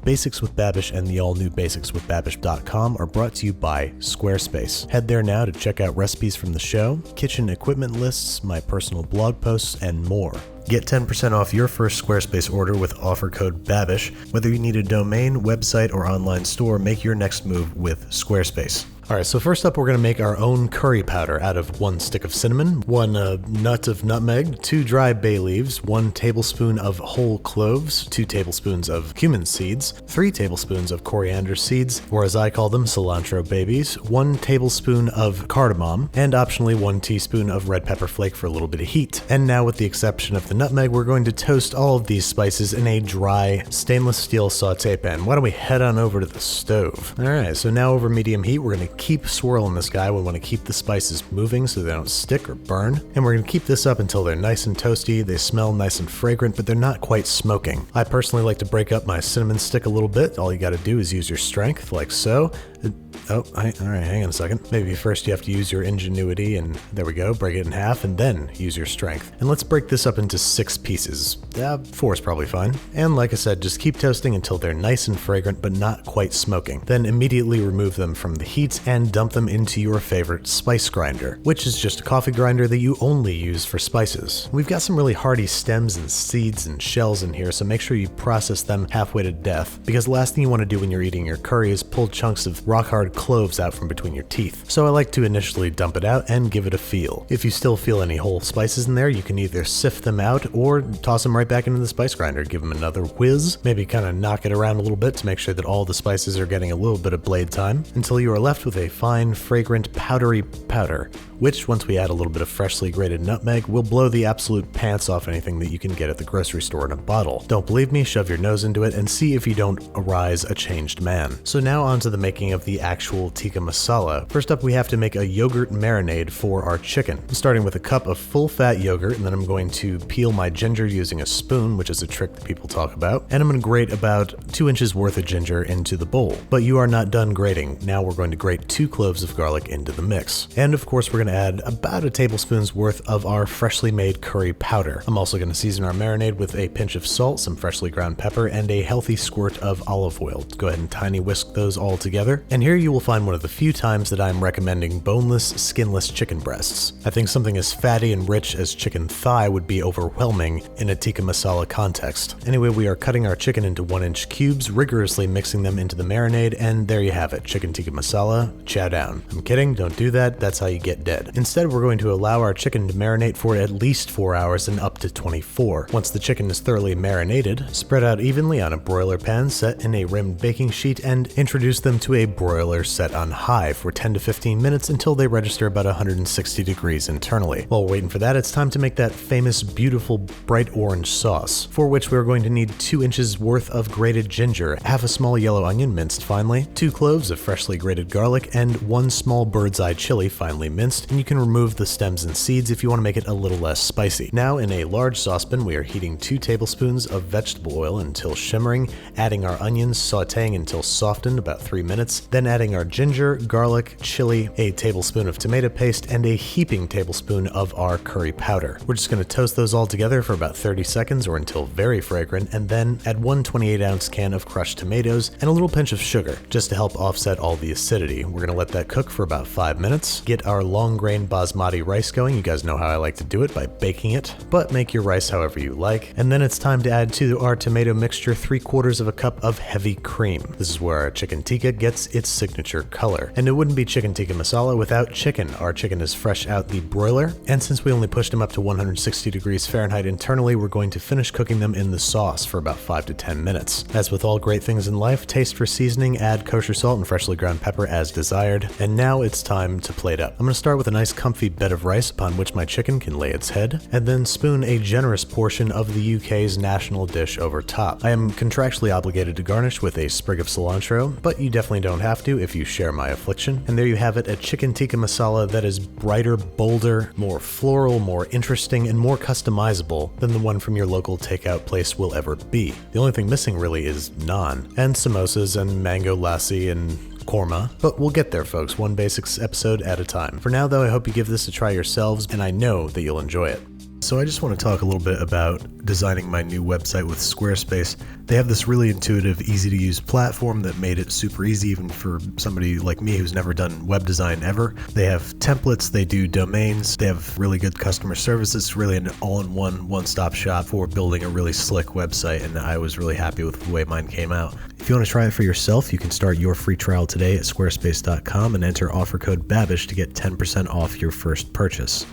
Basics with Babish and the all-new basicswithbabish.com are brought to you by Squarespace. Head there now to check out recipes from the show, kitchen equipment lists, my personal blog posts, and more. Get 10% off your first Squarespace order with offer code BABISH. Whether you need a domain, website, or online store, make your next move with Squarespace. Alright, so first up we're going to make our own curry powder out of 1 stick of cinnamon, 1 nut of nutmeg, 2 dry bay leaves, 1 tablespoon of whole cloves, 2 tablespoons of cumin seeds, 3 tablespoons of coriander seeds, or as I call them, cilantro babies, 1 tablespoon of cardamom, and optionally 1 teaspoon of red pepper flake for a little bit of heat. And now, with the exception of the nutmeg, we're going to toast all of these spices in a dry stainless steel saute pan. Why don't we head on over to the stove? Alright, so now over medium heat we're going to keep swirling this guy. We want to keep the spices moving so they don't stick or burn. And we're going to keep this up until they're nice and toasty, they smell nice and fragrant, but they're not quite smoking. I personally like to break up my cinnamon stick a little bit. All you got to do is use your strength, like so. Alright, hang on a second. Maybe first you have to use your ingenuity, and there we go, break it in half, and then use your strength. And let's break this up into 6 pieces. 4 is probably fine. And like I said, just keep toasting until they're nice and fragrant, but not quite smoking. Then immediately remove them from the heat and dump them into your favorite spice grinder, which is just a coffee grinder that you only use for spices. We've got some really hardy stems and seeds and shells in here, so make sure you process them halfway to death, because the last thing you want to do when you're eating your curry is pull chunks of rock-hard cloves out from between your teeth. So I like to initially dump it out and give it a feel. If you still feel any whole spices in there, you can either sift them out or toss them right back into the spice grinder, give them another whiz, maybe kind of knock it around a little bit to make sure that all the spices are getting a little bit of blade time, until you are left with a fine, fragrant, powdery powder, which, once we add a little bit of freshly grated nutmeg, will blow the absolute pants off anything that you can get at the grocery store in a bottle. Don't believe me? Shove your nose into it and see if you don't arise a changed man. So now on to the making of the actual Tikka Masala. First up, we have to make a yogurt marinade for our chicken. I'm starting with a cup of full-fat yogurt, and then I'm going to peel my ginger using a spoon, which is a trick that people talk about, and I'm going to grate about 2 inches worth of ginger into the bowl. But you are not done grating. Now we're going to grate 2 cloves of garlic into the mix. And of course, we're going to add about a tablespoon's worth of our freshly made curry powder. I'm also going to season our marinade with a pinch of salt, some freshly ground pepper, and a healthy squirt of olive oil. Go ahead and tiny whisk those all together. And here you will find one of the few times that I'm recommending boneless, skinless chicken breasts. I think something as fatty and rich as chicken thigh would be overwhelming in a tikka masala context. Anyway, we are cutting our chicken into 1-inch cubes, rigorously mixing them into the marinade, and there you have it, chicken tikka masala, chow down. I'm kidding, don't do that, that's how you get dead. Instead, we're going to allow our chicken to marinate for at least 4 hours and up to 24. Once the chicken is thoroughly marinated, spread out evenly on a broiler pan set in a rimmed baking sheet and introduce them to a broiler set on high for 10 to 15 minutes until they register about 160 degrees internally. While we're waiting for that, it's time to make that famous, beautiful, bright orange sauce, for which we're going to need 2 inches worth of grated ginger, half a small yellow onion minced finely, 2 cloves of freshly grated garlic, and 1 small bird's eye chili finely minced, and you can remove the stems and seeds if you want to make it a little less spicy. Now, in a large saucepan, we are heating 2 tablespoons of vegetable oil until shimmering, adding our onions, sauteing until softened, about 3 minutes, then adding our ginger, garlic, chili, a tablespoon of tomato paste, and a heaping tablespoon of our curry powder. We're just going to toast those all together for about 30 seconds or until very fragrant, and then add 1 28-ounce can of crushed tomatoes and a little pinch of sugar, just to help offset all the acidity. We're going to let that cook for about 5 minutes, get our long grain basmati rice going. You guys know how I like to do it, by baking it, but make your rice however you like. And then it's time to add to our tomato mixture 3/4 of a cup of heavy cream. This is where our chicken tikka gets its signature color. And it wouldn't be chicken tikka masala without chicken. Our chicken is fresh out the broiler, and since we only pushed them up to 160 degrees Fahrenheit internally, we're going to finish cooking them in the sauce for about 5 to 10 minutes. As with all great things in life, taste for seasoning, add kosher salt and freshly ground pepper as desired. And now it's time to plate up. I'm going to start with a nice comfy bed of rice upon which my chicken can lay its head, and then spoon a generous portion of the UK's national dish over top. I am contractually obligated to garnish with a sprig of cilantro, but you definitely don't have to if you share my affliction. And there you have it, a chicken tikka masala that is brighter, bolder, more floral, more interesting, and more customizable than the one from your local takeout place will ever be. The only thing missing really is naan, and samosas, and mango lassi, and korma, but we'll get there, folks, one basics episode at a time. For now, though, I hope you give this a try yourselves, and I know that you'll enjoy it. So I just want to talk a little bit about designing my new website with Squarespace. They have this really intuitive, easy to use platform that made it super easy even for somebody like me who's never done web design ever. They have templates, they do domains, they have really good customer service. It's really an all-in-one, one-stop shop for building a really slick website, and I was really happy with the way mine came out. If you want to try it for yourself, you can start your free trial today at squarespace.com and enter offer code Babish to get 10% off your first purchase.